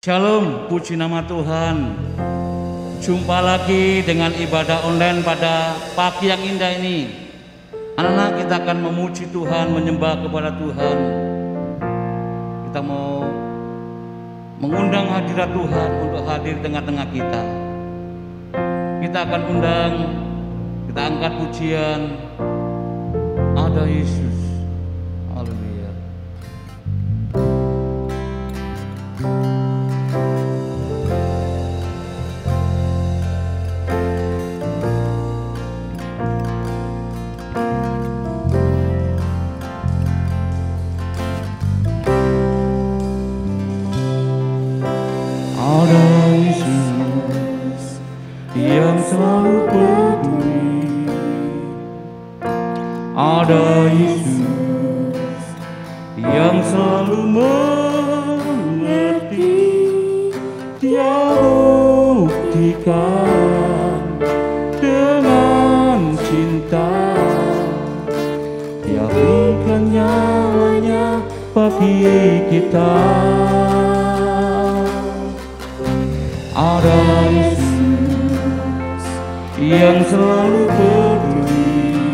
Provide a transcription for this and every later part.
Shalom, puji nama Tuhan. Jumpa lagi dengan ibadah online pada pagi yang indah ini. Anak-anak, kita akan memuji Tuhan, menyembah kepada Tuhan. Kita mau mengundang hadirat Tuhan untuk hadir di tengah-tengah kita. Kita akan undang, kita angkat pujian. Ada Yesus. Haleluya. Ada Yesus yang selalu peduli. Ada Yesus yang selalu mengerti. Dia buktikan dengan cinta. Dia berikan nyawanya bagi kita. Ada Yesus yang selalu peduli.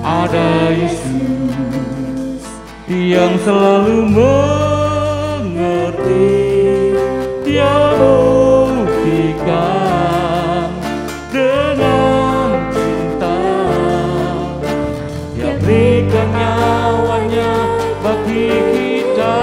Ada Yesus yang selalu mengerti. Dia buktikan dengan cinta. Dia berikan nyawanya bagi kita.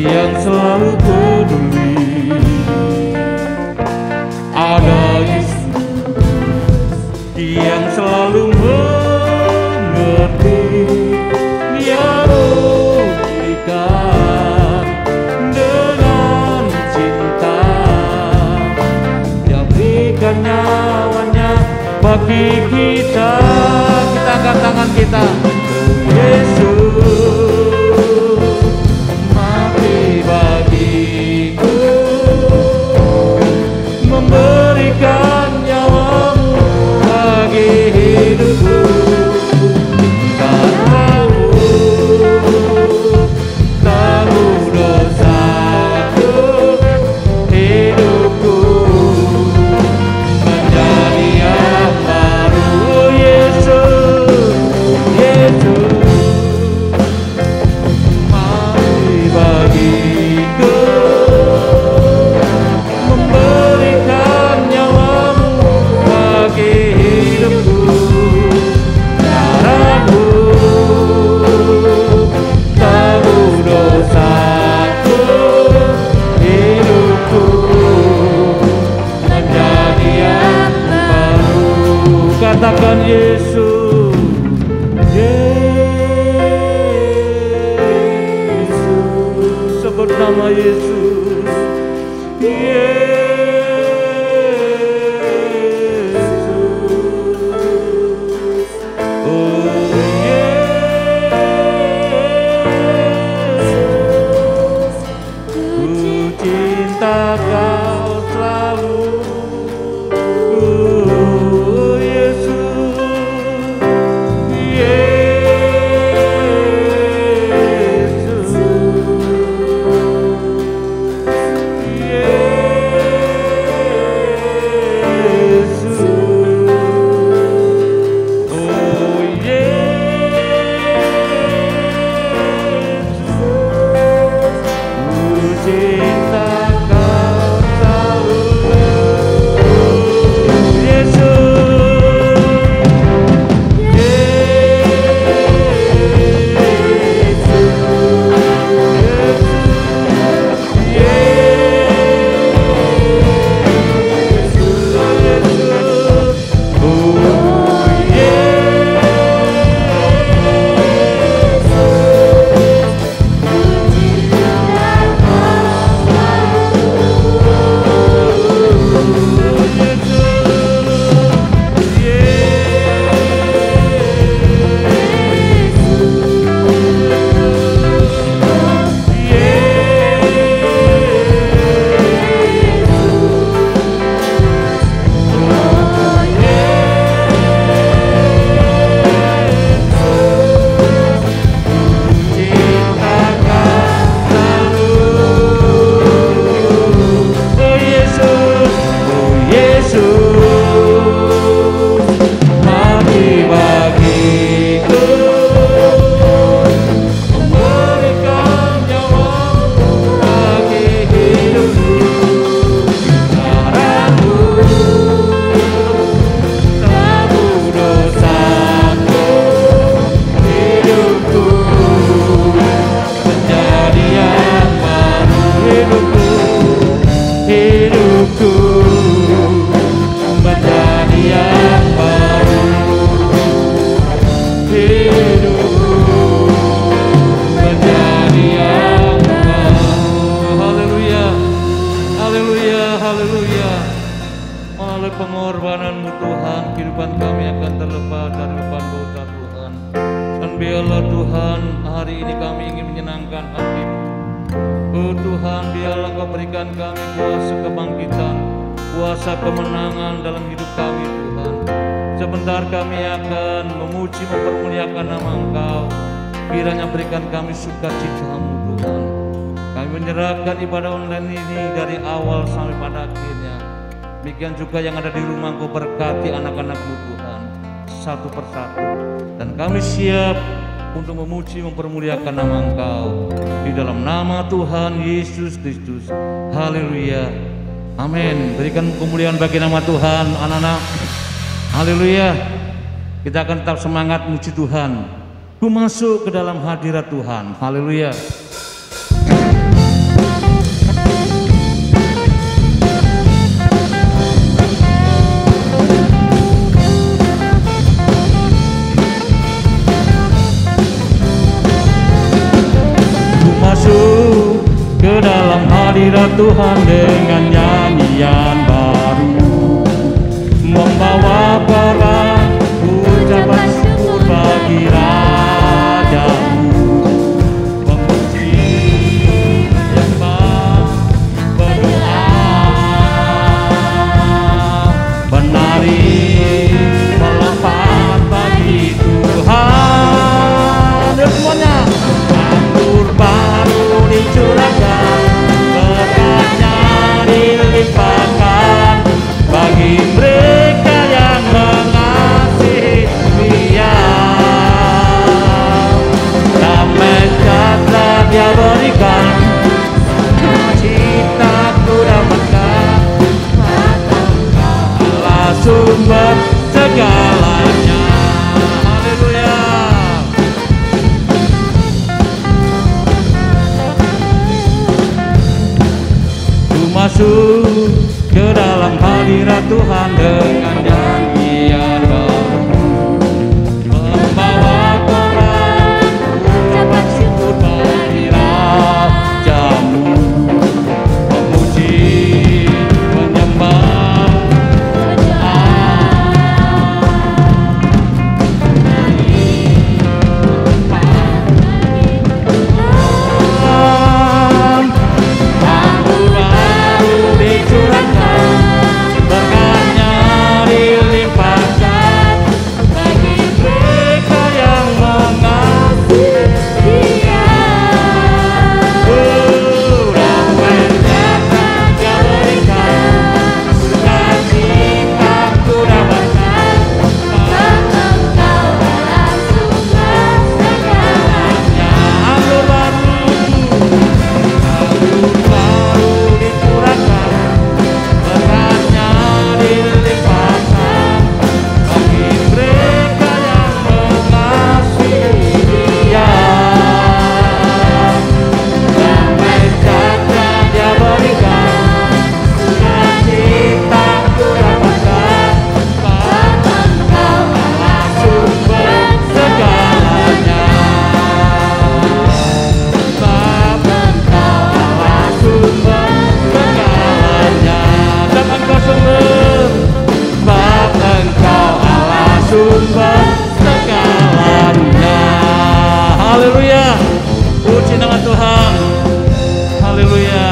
Yang selalu peduli. Ada Yesus yang selalu mengerti. Dia buktikan dengan cinta. Dia berikan nyawanya bagi kita. Kita angkat tangan kita. Yesus bagiku, memberikan nyawamu bagi hidupku. Karenamu tanggung dosaku, hidupku menjadi yang baru. Yesus, Yesus bagiku, memberikan nyawamu bagi hidupku. Darahmu tanggung dosaku, hidupku menjadi yang baru. Katakan Yesus, sebut nama Yesus, Yesus, oh Yesus, ku cinta Kau selalu, oh Yesus, Yesus. pengorbanan-Mu Tuhan, kehidupan kami akan terlepas dari beban dosa Tuhan. Dan biarlah Tuhan, hari ini kami ingin menyenangkan hati-Mu. Oh Tuhan, biarlah Kau berikan kami kuasa kebangkitan, kuasa kemenangan dalam hidup kami Tuhan. Sebentar kami akan memuji, mempermuliakan nama Engkau. Kiranya berikan kami sukacita-Mu Tuhan. Kami menyerahkan ibadah online ini dari awal sampai pada akhirnya. Demikian juga yang ada di rumah, Kau berkati anak-anak-Mu Tuhan satu persatu. Dan kami siap untuk memuji, mempermuliakan nama Engkau di dalam nama Tuhan Yesus Kristus. Haleluya. Amin. Berikan kemuliaan bagi nama Tuhan, anak-anak. Haleluya. Kita akan tetap semangat muji Tuhan. Ku masuk ke dalam hadirat Tuhan. Haleluya. Ke dalam hadirat Tuhan dengan nyanyian baru, membawa perang ucapan syukur bagi Raja-Mu, memuji, menyembah, berdoa, menari, melompat bagi Tuhan. Dan semuanya anggur baru dicurahkan, berkatnya dilimpahkan bagi mereka yang mengasihi Dia. Damai sejahtera Dia berikan, sukacita ku dapatkan, Allah sumber segalanya. Haleluya. Masuk ke dalam hadirat Tuhan dengan nyanyian baru, membawa perang ucapan syukur bagi Raja-Mu, memuji, menyembah, berdoa, berkatnya dilimpahkan bagi mereka yang mengasihi Dia. Damai sejahtera Dia berikan, sukacita ku dapatkan, Engkau adalah sumber segalanya. Anggur baru dicurahkan, berkatnya dilimpahkan bagi mereka yang mengasihi Dia. Damai sejahtera Dia berikan, sukacita ku dapatkan, Engkau adalah sumber segalanya. Sebab Engkau adalah sumber segalanya. Dan Engkau sumber, sebab Engkau Allah sumber segalanya. Haleluya. Puji nama Tuhan. Haleluya.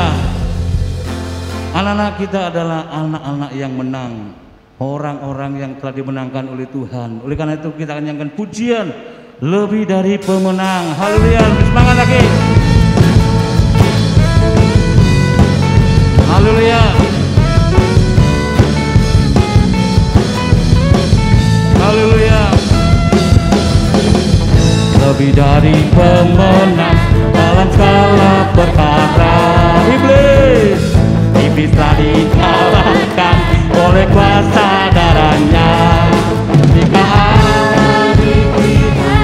Anak-anak kita adalah anak-anak yang menang, orang-orang yang telah dimenangkan oleh Tuhan. Oleh karena itu kita akan nyanyikan pujian lebih dari pemenang. Haleluya. Semangat lagi. Haleluya. Haleluya. Lebih dari pemenang dalam segala perkara. Iblis telah dikalahkan oleh kuasa darahnya. Jika Allah di kita,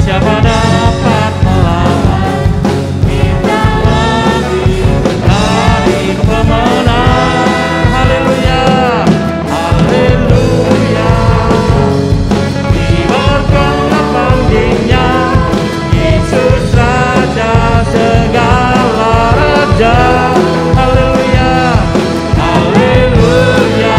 siapa dapat melawan? Kita lebih dari pemenang. Haleluya. Haleluya. Dibiarkanlah panggilnya Yesus Raja segala raja. Haleluya. Haleluya.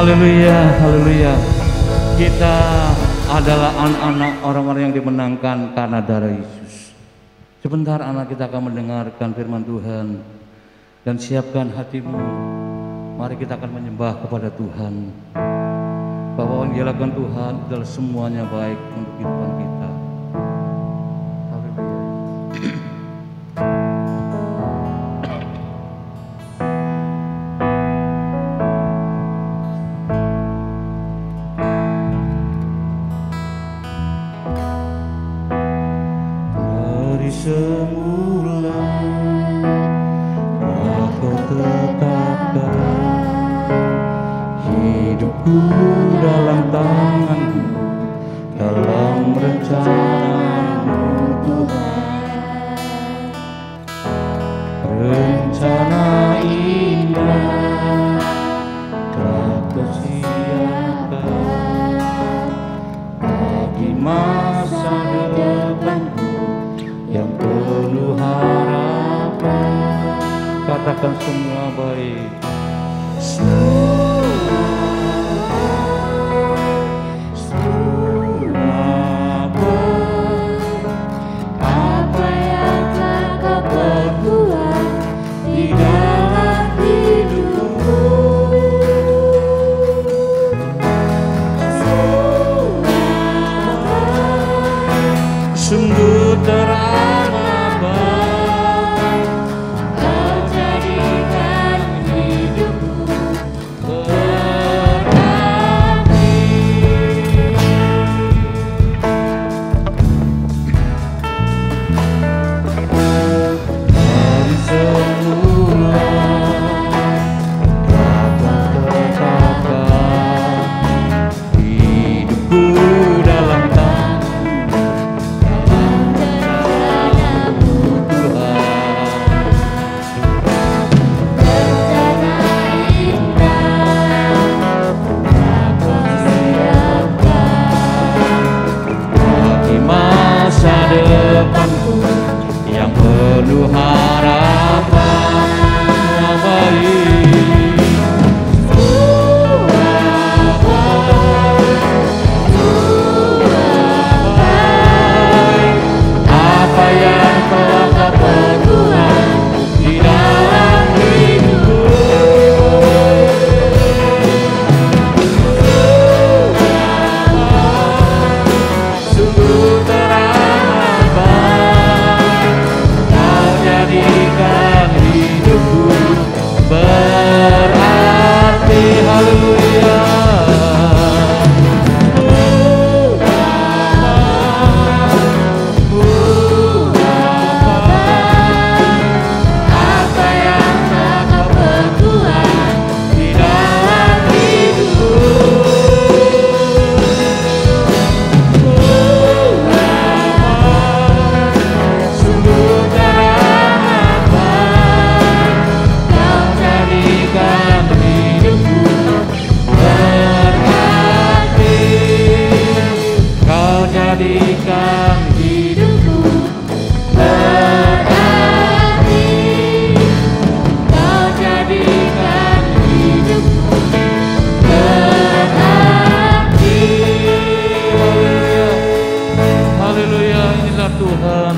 haleluya, haleluya. Kita adalah anak-anak orang-orang yang dimenangkan karena darah Yesus. Sebentar anak kita akan mendengarkan firman Tuhan. Dan siapkan hatimu. Mari kita akan menyembah kepada Tuhan. Bahwa yang dilakukan Tuhan adalah semuanya baik untuk kehidupan kita. Dari semula aku tetapkan hidupku dalam tanganmu, dalam rencana-Mu Tuhan. Rencana indah telah Kau siapkan bagi masa depanku yang penuh harapan. Katakan semua baik. Sungguh teramat Kau jadikan hidupku berarti. Dari semula dapat tetapkan hidupku dalam depanku yang penuh harapan. Apa yang telah Kau perbuat di dalam hidupku, sungguh berarti. Haleluya. Apa yang telah Kau perbuat di dalam hidupku, sungguh jadikan hidupku berarti. Kau jadikan hidupku berarti. Haleluya. Inilah Tuhan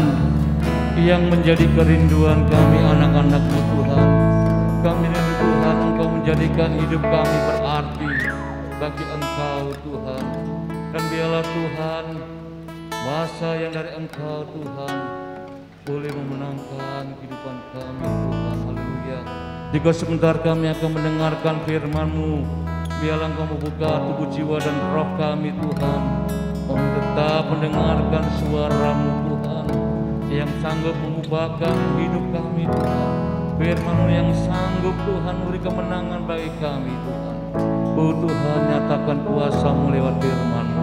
yang menjadi kerinduan kami, anak-anak-Mu Tuhan. Kami rindu Tuhan, Engkau menjadikan hidup kami berarti bagi Engkau Tuhan. Dan biarlah Tuhan masa yang dari Engkau Tuhan boleh memenangkan kehidupan kami Tuhan. Haleluya. Jika sebentar kami akan mendengarkan firman-Mu, biarlah Engkau membuka tubuh jiwa dan roh kami Tuhan, untuk tetap mendengarkan suara-Mu Tuhan yang sanggup mengubahkan hidup kami Tuhan. Firman-Mu yang sanggup Tuhan memberi kemenangan bagi kami Tuhan. Oh Tuhan, nyatakan kuasa-Mu lewat firman-Mu.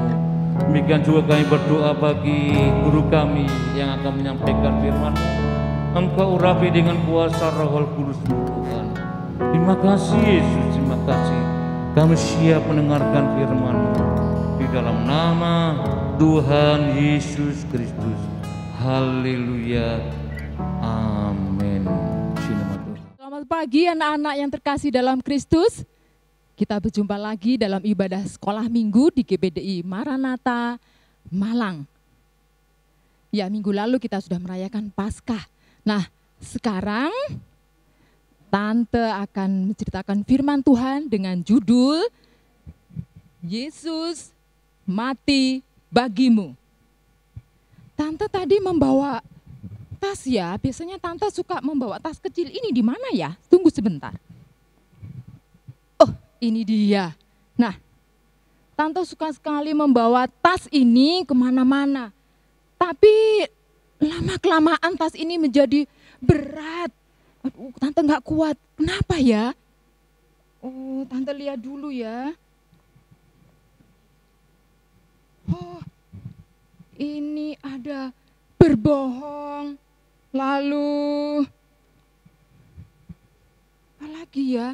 Demikian juga kami berdoa bagi guru kami yang akan menyampaikan firman-Mu. Engkau urapi dengan kuasa Roh Kudus-Mu Tuhan. Terima kasih Yesus, terima kasih. Kami siap mendengarkan firman-Mu di dalam nama Tuhan Yesus Kristus. Haleluya. Amin. Selamat pagi anak-anak yang terkasih dalam Kristus. Kita berjumpa lagi dalam ibadah sekolah minggu di GBDI Maranatha, Malang. Ya, minggu lalu kita sudah merayakan Paskah. Nah, sekarang Tante akan menceritakan firman Tuhan dengan judul Yesus mati bagimu. Tante tadi membawa tas ya, biasanya Tante suka membawa tas kecil ini di mana ya? Tunggu sebentar. Oh, ini dia. Nah, Tante suka sekali membawa tas ini kemana-mana. Tapi lama-kelamaan tas ini menjadi berat. Aduh, Tante nggak kuat. Kenapa ya? Oh, Tante lihat dulu ya. Oh, ini ada berbohong. Lalu, apa lagi ya?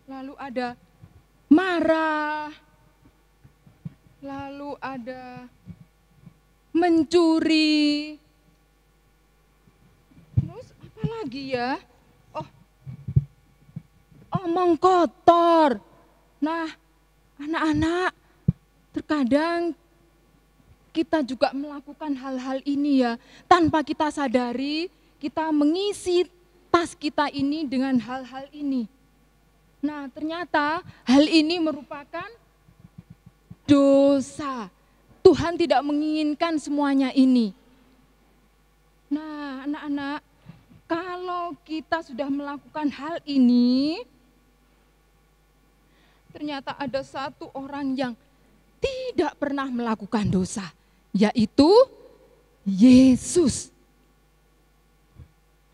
Lalu ada marah. Lalu ada mencuri. Terus apa lagi ya? Oh, omong kotor. Nah, anak-anak, terkadang kita juga melakukan hal-hal ini ya. Tanpa kita sadari, kita mengisi tas kita ini dengan hal-hal ini. Nah, ternyata hal ini merupakan dosa. Tuhan tidak menginginkan semuanya ini. Nah, anak-anak, kalau kita sudah melakukan hal ini, ternyata ada satu orang yang tidak pernah melakukan dosa, yaitu Yesus.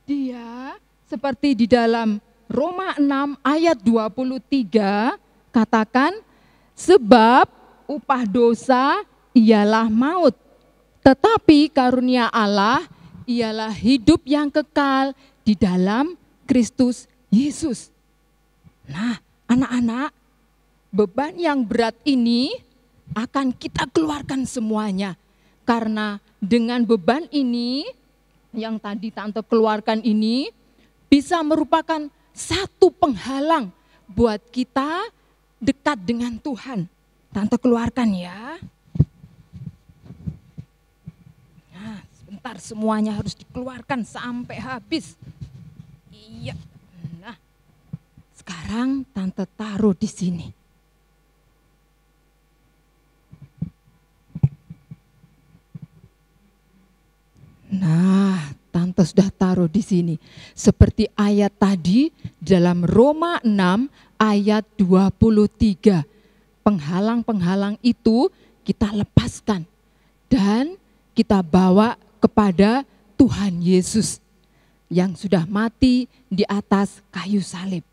Dia seperti di dalam Roma 6 ayat 23 katakan, sebab upah dosa ialah maut, tetapi karunia Allah ialah hidup yang kekal di dalam Kristus Yesus. Nah, anak-anak, beban yang berat ini akan kita keluarkan semuanya. Karena dengan beban ini, yang tadi Tante keluarkan ini, bisa merupakan satu penghalang buat kita dekat dengan Tuhan. Tante keluarkan ya. Nah, sebentar, semuanya harus dikeluarkan sampai habis. Iya. Nah, sekarang Tante taruh di sini. Nah, Tante sudah taruh di sini. Seperti ayat tadi dalam Roma 6 ayat 23. Penghalang-penghalang itu kita lepaskan dan kita bawa kepada Tuhan Yesus yang sudah mati di atas kayu salib.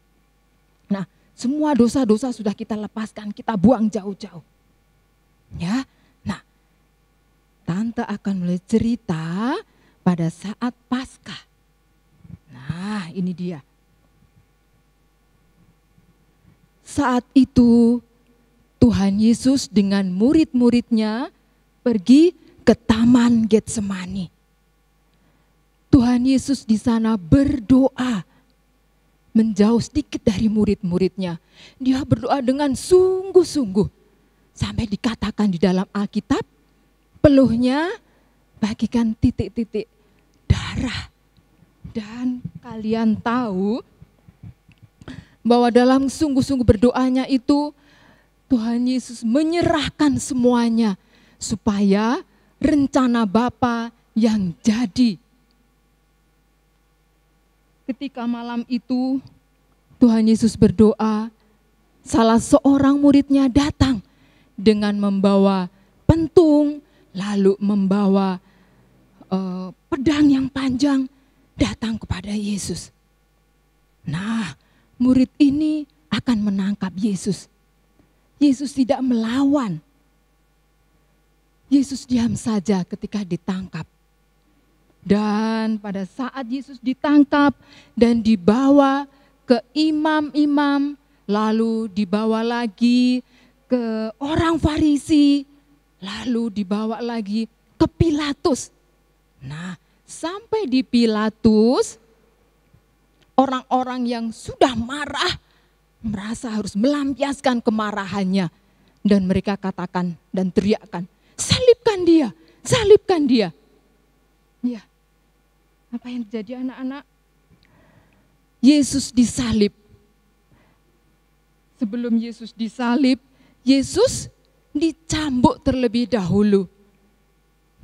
Nah, semua dosa-dosa sudah kita lepaskan, kita buang jauh-jauh. Ya. Tante akan mulai cerita pada saat Paskah. Nah, ini dia. Saat itu Tuhan Yesus dengan murid-muridnya pergi ke Taman Getsemani. Tuhan Yesus di sana berdoa, menjauh sedikit dari murid-muridnya. Dia berdoa dengan sungguh-sungguh. Sampai dikatakan di dalam Alkitab, peluhnya bagikan titik-titik darah. Dan kalian tahu bahwa dalam sungguh-sungguh berdoanya itu Tuhan Yesus menyerahkan semuanya supaya rencana Bapa yang jadi. Ketika malam itu Tuhan Yesus berdoa, salah seorang muridnya datang dengan membawa pentung, lalu membawa pedang yang panjang, datang kepada Yesus. Nah, murid ini akan menangkap Yesus. Yesus tidak melawan. Yesus diam saja ketika ditangkap. Dan pada saat Yesus ditangkap dan dibawa ke imam-imam, lalu dibawa lagi ke orang Farisi, lalu dibawa lagi ke Pilatus. Nah, sampai di Pilatus, orang-orang yang sudah marah merasa harus melampiaskan kemarahannya. Dan mereka katakan dan teriakkan, salibkan dia, salibkan dia. Ya, apa yang terjadi anak-anak? Yesus disalib. Sebelum Yesus disalib, Yesus dicambuk terlebih dahulu.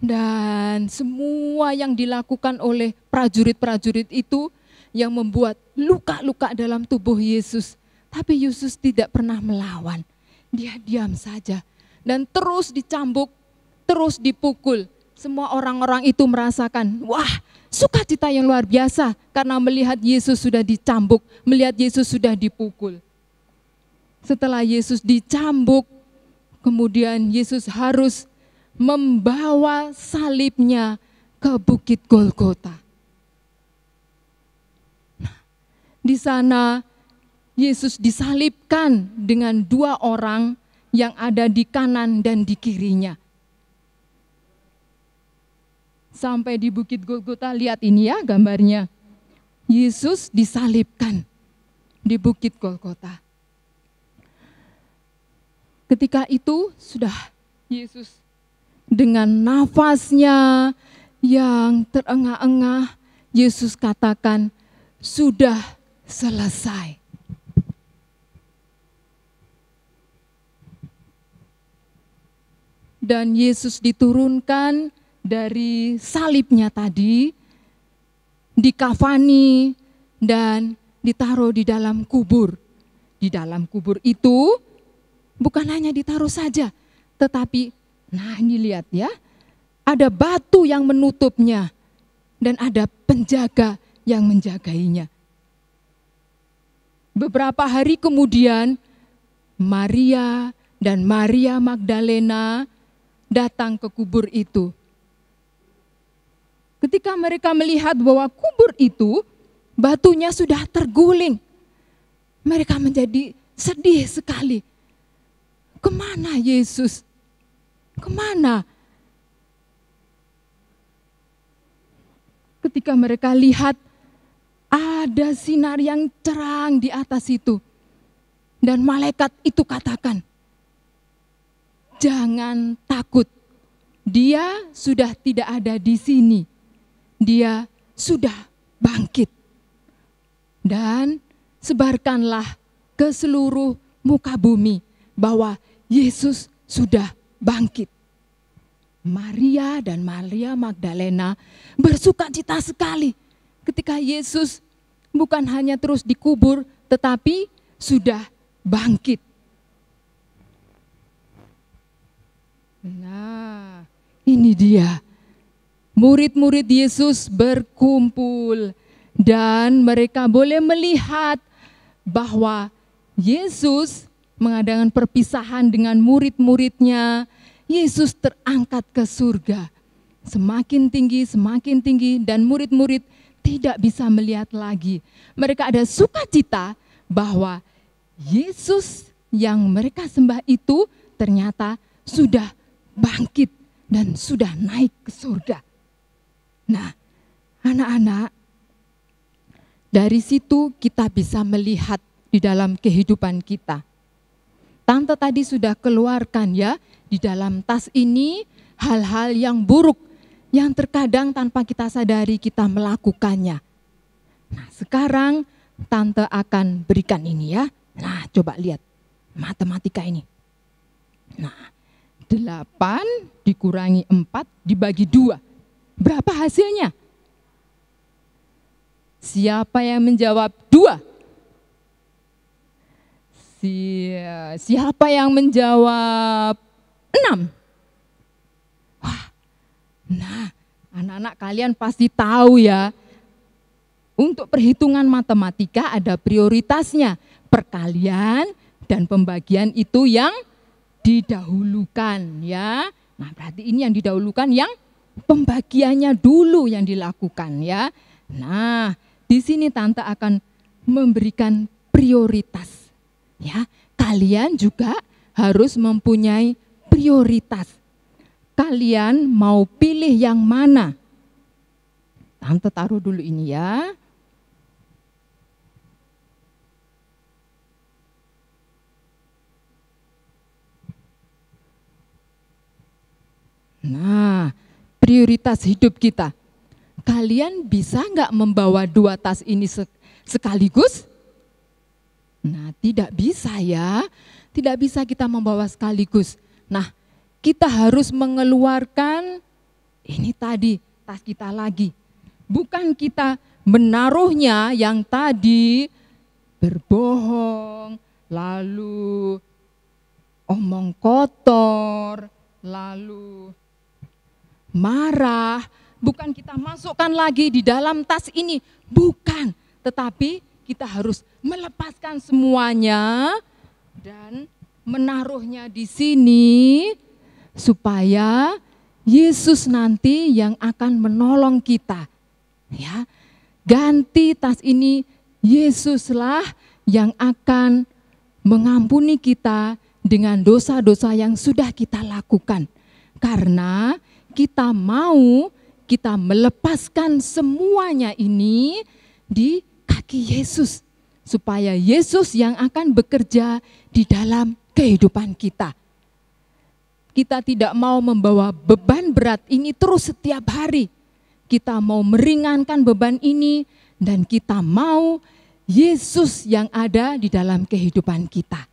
Dan semua yang dilakukan oleh prajurit-prajurit itu yang membuat luka-luka dalam tubuh Yesus. Tapi Yesus tidak pernah melawan. Dia diam saja dan terus dicambuk, terus dipukul. Semua orang-orang itu merasakan, wah, sukacita yang luar biasa karena melihat Yesus sudah dicambuk, melihat Yesus sudah dipukul. Setelah Yesus dicambuk, kemudian Yesus harus membawa salibnya ke Bukit Golgota. Nah, di sana Yesus disalibkan dengan dua orang yang ada di kanan dan di kirinya. Sampai di Bukit Golgota, lihat ini ya gambarnya. Yesus disalibkan di Bukit Golgota. Ketika itu sudah Yesus dengan nafasnya yang terengah-engah, Yesus katakan, sudah selesai. Dan Yesus diturunkan dari salibnya tadi, dikafani dan ditaruh di dalam kubur. Di dalam kubur itu bukan hanya ditaruh saja, tetapi nah ini lihat ya, ada batu yang menutupnya dan ada penjaga yang menjagainya. Beberapa hari kemudian Maria dan Maria Magdalena datang ke kubur itu. Ketika mereka melihat bahwa kubur itu batunya sudah terguling, mereka menjadi sedih sekali. Kemana Yesus? Kemana? Ketika mereka lihat ada sinar yang terang di atas itu. Dan malaikat itu katakan, jangan takut, dia sudah tidak ada di sini. Dia sudah bangkit. Dan sebarkanlah ke seluruh muka bumi bahwa Yesus sudah bangkit. Maria dan Maria Magdalena bersukacita sekali ketika Yesus bukan hanya terus dikubur tetapi sudah bangkit. Nah, ini dia. Murid-murid Yesus berkumpul dan mereka boleh melihat bahwa Yesus mengadakan perpisahan dengan murid-muridnya. Yesus terangkat ke surga. Semakin tinggi dan murid-murid tidak bisa melihat lagi. Mereka ada sukacita bahwa Yesus yang mereka sembah itu ternyata sudah bangkit dan sudah naik ke surga. Nah, anak-anak, dari situ kita bisa melihat di dalam kehidupan kita. Tante tadi sudah keluarkan ya, di dalam tas ini hal-hal yang buruk yang terkadang tanpa kita sadari kita melakukannya. Nah, sekarang Tante akan berikan ini ya. Nah, coba lihat matematika ini. Nah, 8 dikurangi 4 dibagi 2. Berapa hasilnya? Siapa yang menjawab 2? Siapa yang menjawab 6? Wah, nah anak-anak kalian pasti tahu ya. Untuk perhitungan matematika ada prioritasnya. Perkalian dan pembagian itu yang didahulukan ya. Nah, berarti ini yang didahulukan yang pembagiannya dulu yang dilakukan ya. Nah, di sini Tante akan memberikan prioritas ya. Kalian juga harus mempunyai prioritas. Kalian mau pilih yang mana? Tante taruh dulu ini ya. Nah, prioritas hidup kita. Kalian bisa nggak membawa 2 tas ini sekaligus? Nah, tidak bisa ya. Tidak bisa kita membawa sekaligus. Nah, kita harus mengeluarkan ini tadi, tas kita lagi. Bukan kita menaruhnya yang tadi berbohong, lalu omong kotor, lalu marah. Bukan kita masukkan lagi di dalam tas ini, bukan. Tetapi kita harus melepaskan semuanya dan menaruhnya di sini supaya Yesus nanti yang akan menolong kita. Ya, ganti tas ini, Yesuslah yang akan mengampuni kita dengan dosa-dosa yang sudah kita lakukan. Karena kita mau kita melepaskan semuanya ini di kaki Yesus. Supaya Yesus yang akan bekerja di dalam kehidupan kita. Kita tidak mau membawa beban berat ini terus setiap hari. Kita mau meringankan beban ini dan kita mau Yesus yang ada di dalam kehidupan kita.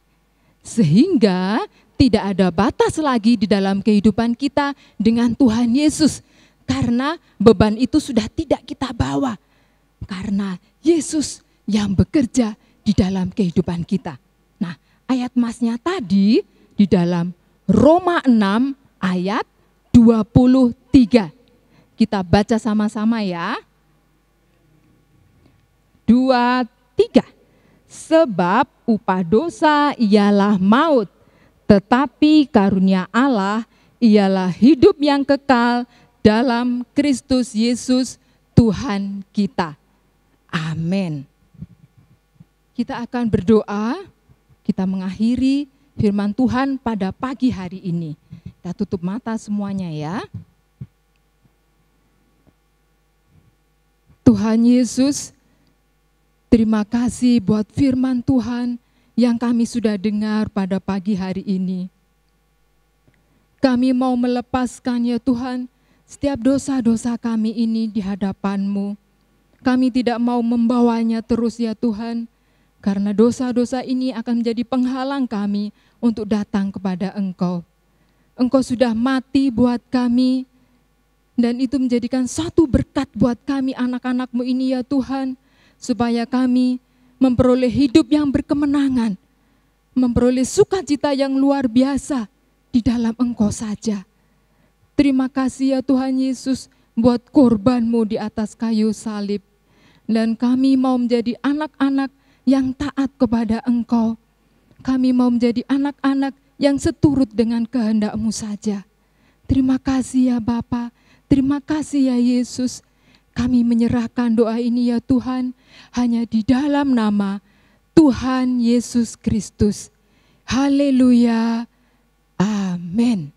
Sehingga tidak ada batas lagi di dalam kehidupan kita dengan Tuhan Yesus. Karena beban itu sudah tidak kita bawa. Karena Yesus yang bekerja di dalam kehidupan kita. Nah, ayat masnya tadi di dalam Roma 6 ayat 23. Kita baca sama-sama ya. 2, 3. Sebab upah dosa ialah maut, tetapi karunia Allah ialah hidup yang kekal dalam Kristus Yesus Tuhan kita. Amin. Kita akan berdoa, kita mengakhiri firman Tuhan pada pagi hari ini. Kita tutup mata semuanya ya. Tuhan Yesus, terima kasih buat firman Tuhan yang kami sudah dengar pada pagi hari ini. Kami mau melepaskan ya Tuhan, setiap dosa-dosa kami ini di hadapan-Mu. Kami tidak mau membawanya terus ya Tuhan, karena dosa-dosa ini akan menjadi penghalang kami untuk datang kepada Engkau. Engkau sudah mati buat kami, dan itu menjadikan satu berkat buat kami anak-anak-Mu ini ya Tuhan, supaya kami memperoleh hidup yang berkemenangan, memperoleh sukacita yang luar biasa di dalam Engkau saja. Terima kasih ya Tuhan Yesus buat korban-Mu di atas kayu salib. Dan kami mau menjadi anak-anak yang taat kepada Engkau. Kami mau menjadi anak-anak yang seturut dengan kehendak-Mu saja. Terima kasih ya Bapa, terima kasih ya Yesus. Kami menyerahkan doa ini ya Tuhan, hanya di dalam nama Tuhan Yesus Kristus. Haleluya. Amin.